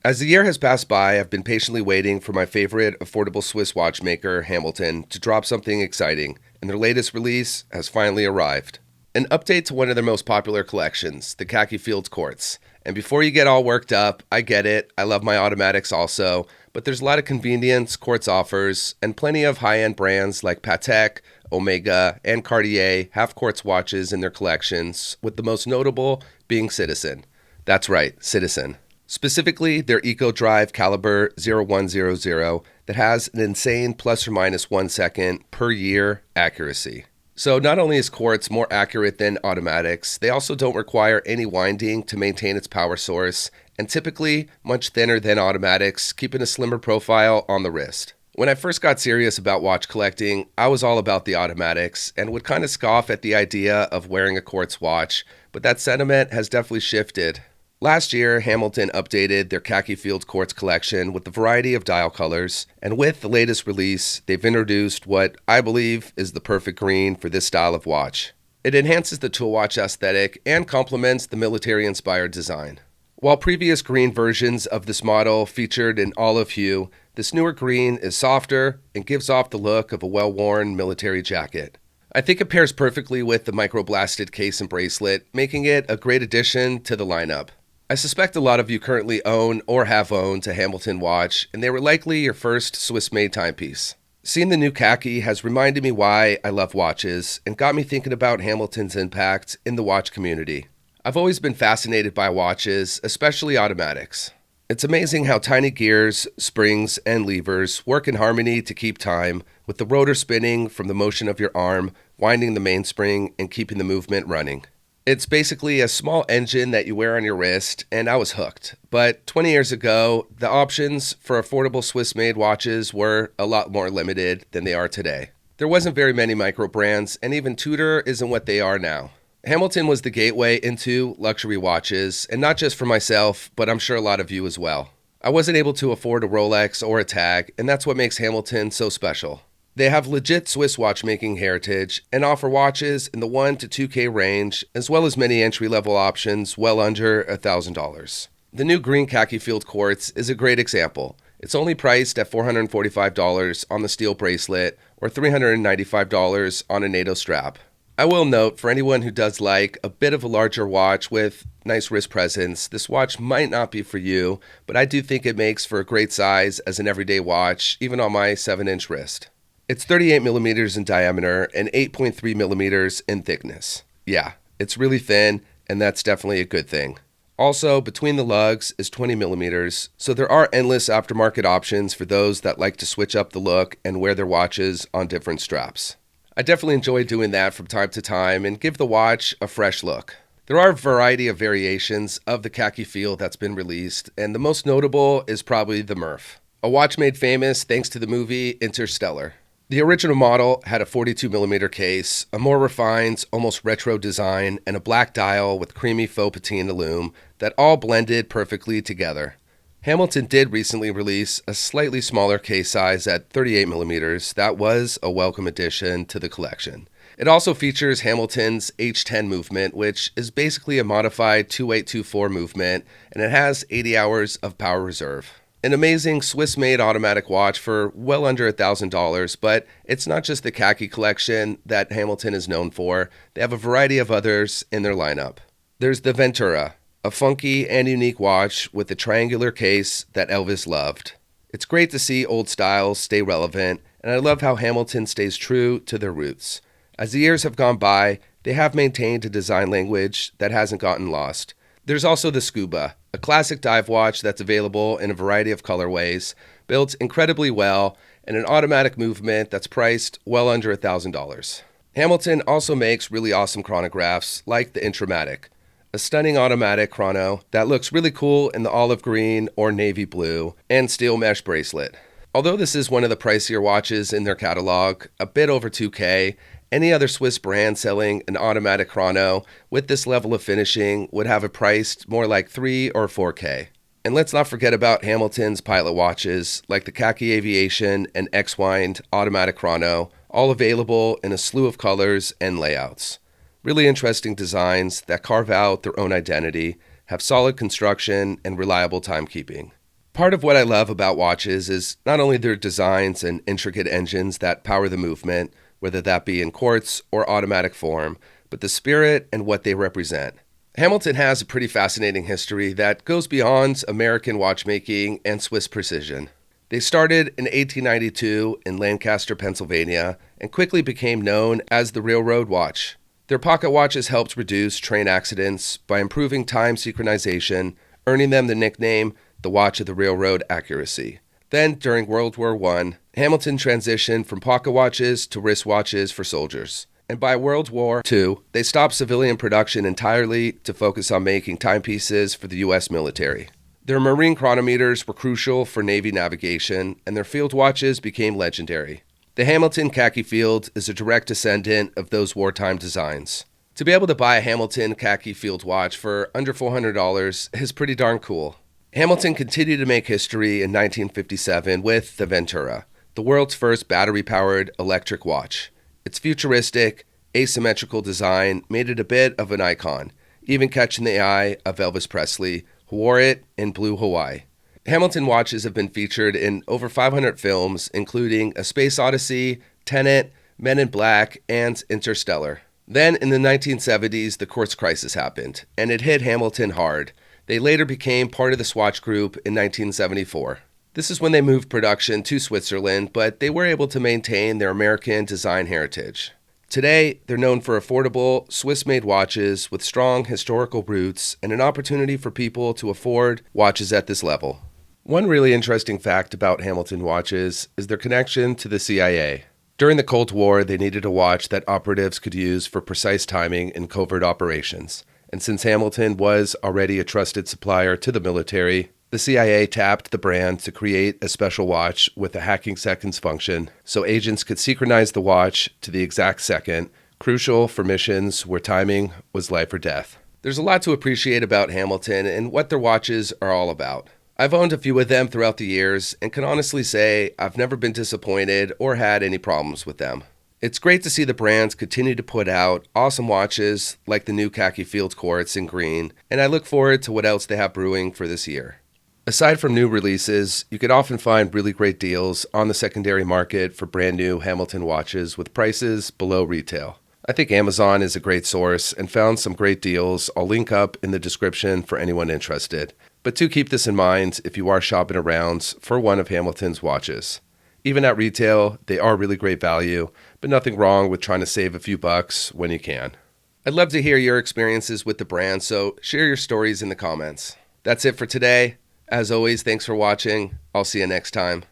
As the year has passed by, I've been patiently waiting for my favorite affordable Swiss watchmaker, Hamilton, to drop something exciting, and their latest release has finally arrived. An update to one of their most popular collections, the Khaki Field Quartz. And before you get all worked up, I get it, I love my automatics also, but there's a lot of convenience Quartz offers, and plenty of high-end brands like Patek, Omega, and Cartier have Quartz watches in their collections, with the most notable being Citizen. That's right, Citizen. Specifically, their EcoDrive Caliber 0100 that has an insane plus or minus 1 second per year accuracy. So not only is Quartz more accurate than automatics, they also don't require any winding to maintain its power source, and typically much thinner than automatics, keeping a slimmer profile on the wrist. When I first got serious about watch collecting, I was all about the automatics and would kind of scoff at the idea of wearing a Quartz watch, but that sentiment has definitely shifted. Last year, Hamilton updated their Khaki Field Quartz collection with a variety of dial colors, and with the latest release, they've introduced what I believe is the perfect green for this style of watch. It enhances the tool watch aesthetic and complements the military-inspired design. While previous green versions of this model featured an olive hue, this newer green is softer and gives off the look of a well-worn military jacket. I think it pairs perfectly with the microblasted case and bracelet, making it a great addition to the lineup. I suspect a lot of you currently own or have owned a Hamilton watch, and they were likely your first Swiss-made timepiece. Seeing the new khaki has reminded me why I love watches and got me thinking about Hamilton's impact in the watch community. I've always been fascinated by watches, especially automatics. It's amazing how tiny gears, springs, and levers work in harmony to keep time, with the rotor spinning from the motion of your arm, winding the mainspring, and keeping the movement running. It's basically a small engine that you wear on your wrist, and I was hooked. But 20 years ago, the options for affordable Swiss-made watches were a lot more limited than they are today. There wasn't very many micro brands, and even Tudor isn't what they are now. Hamilton was the gateway into luxury watches, and not just for myself, but I'm sure a lot of you as well. I wasn't able to afford a Rolex or a Tag, and that's what makes Hamilton so special. They have legit Swiss watchmaking heritage and offer watches in the 1 to 2K range, as well as many entry-level options well under $1,000. The new green Khaki Field Quartz is a great example. It's only priced at $445 on the steel bracelet or $395 on a NATO strap. I will note, for anyone who does like a bit of a larger watch with nice wrist presence, this watch might not be for you, but I do think it makes for a great size as an everyday watch, even on my 7-inch wrist. It's 38 millimeters in diameter and 8.3 millimeters in thickness. Yeah, it's really thin, and that's definitely a good thing. Also, between the lugs is 20 millimeters, so there are endless aftermarket options for those that like to switch up the look and wear their watches on different straps. I definitely enjoy doing that from time to time and give the watch a fresh look. There are a variety of variations of the Khaki Field that's been released, and the most notable is probably the Murph, a watch made famous thanks to the movie Interstellar. The original model had a 42mm case, a more refined, almost retro design, and a black dial with creamy faux patina lume that all blended perfectly together. Hamilton did recently release a slightly smaller case size at 38mm that was a welcome addition to the collection. It also features Hamilton's H10 movement, which is basically a modified 2824 movement, and it has 80 hours of power reserve. An amazing Swiss-made automatic watch for well under $1,000, but it's not just the khaki collection that Hamilton is known for. They have a variety of others in their lineup. There's the Ventura, a funky and unique watch with a triangular case that Elvis loved. It's great to see old styles stay relevant, and I love how Hamilton stays true to their roots. As the years have gone by, they have maintained a design language that hasn't gotten lost. There's also the Scuba, a classic dive watch that's available in a variety of colorways, built incredibly well, and an automatic movement that's priced well under $1,000. Hamilton also makes really awesome chronographs like the Intramatic, a stunning automatic chrono that looks really cool in the olive green or navy blue, and steel mesh bracelet. Although this is one of the pricier watches in their catalog, a bit over $2K, any other Swiss brand selling an automatic chrono with this level of finishing would have it priced more like $3 or $4K. And let's not forget about Hamilton's pilot watches like the Khaki Aviation and X-Wind automatic chrono, all available in a slew of colors and layouts. Really interesting designs that carve out their own identity, have solid construction, and reliable timekeeping. Part of what I love about watches is not only their designs and intricate engines that power the movement, whether that be in quartz or automatic form, but the spirit and what they represent. Hamilton has a pretty fascinating history that goes beyond American watchmaking and Swiss precision. They started in 1892 in Lancaster, Pennsylvania, and quickly became known as the Railroad Watch. Their pocket watches helped reduce train accidents by improving time synchronization, earning them the nickname the Watch of the Railroad Accuracy. Then, during World War I, Hamilton transitioned from pocket watches to wristwatches for soldiers. And by World War II, they stopped civilian production entirely to focus on making timepieces for the U.S. military. Their marine chronometers were crucial for Navy navigation, and their field watches became legendary. The Hamilton Khaki Field is a direct descendant of those wartime designs. To be able to buy a Hamilton Khaki Field Watch for under $400 is pretty darn cool. Hamilton continued to make history in 1957 with the Ventura, the world's first battery-powered electric watch. Its futuristic, asymmetrical design made it a bit of an icon, even catching the eye of Elvis Presley, who wore it in blue Hawaii. Hamilton watches have been featured in over 500 films, including A Space Odyssey, Tenet, Men in Black, and Interstellar. Then, in the 1970s, the Quartz crisis happened, and it hit Hamilton hard. They later became part of the Swatch Group in 1974. This is when they moved production to Switzerland, but they were able to maintain their American design heritage. Today, they're known for affordable, Swiss-made watches with strong historical roots and an opportunity for people to afford watches at this level. One really interesting fact about Hamilton watches is their connection to the CIA. During the Cold War, they needed a watch that operatives could use for precise timing in covert operations. And since Hamilton was already a trusted supplier to the military, the CIA tapped the brand to create a special watch with a hacking seconds function so agents could synchronize the watch to the exact second, crucial for missions where timing was life or death. There's a lot to appreciate about Hamilton and what their watches are all about. I've owned a few of them throughout the years and can honestly say I've never been disappointed or had any problems with them. It's great to see the brands continue to put out awesome watches like the new Khaki Field Quartz in green, and I look forward to what else they have brewing for this year. Aside from new releases, you can often find really great deals on the secondary market for brand new Hamilton watches with prices below retail. I think Amazon is a great source and found some great deals. I'll link up in the description for anyone interested. But do keep this in mind if you are shopping around for one of Hamilton's watches. Even at retail, they are really great value, but nothing wrong with trying to save a few bucks when you can. I'd love to hear your experiences with the brand, so share your stories in the comments. That's it for today. As always, thanks for watching. I'll see you next time.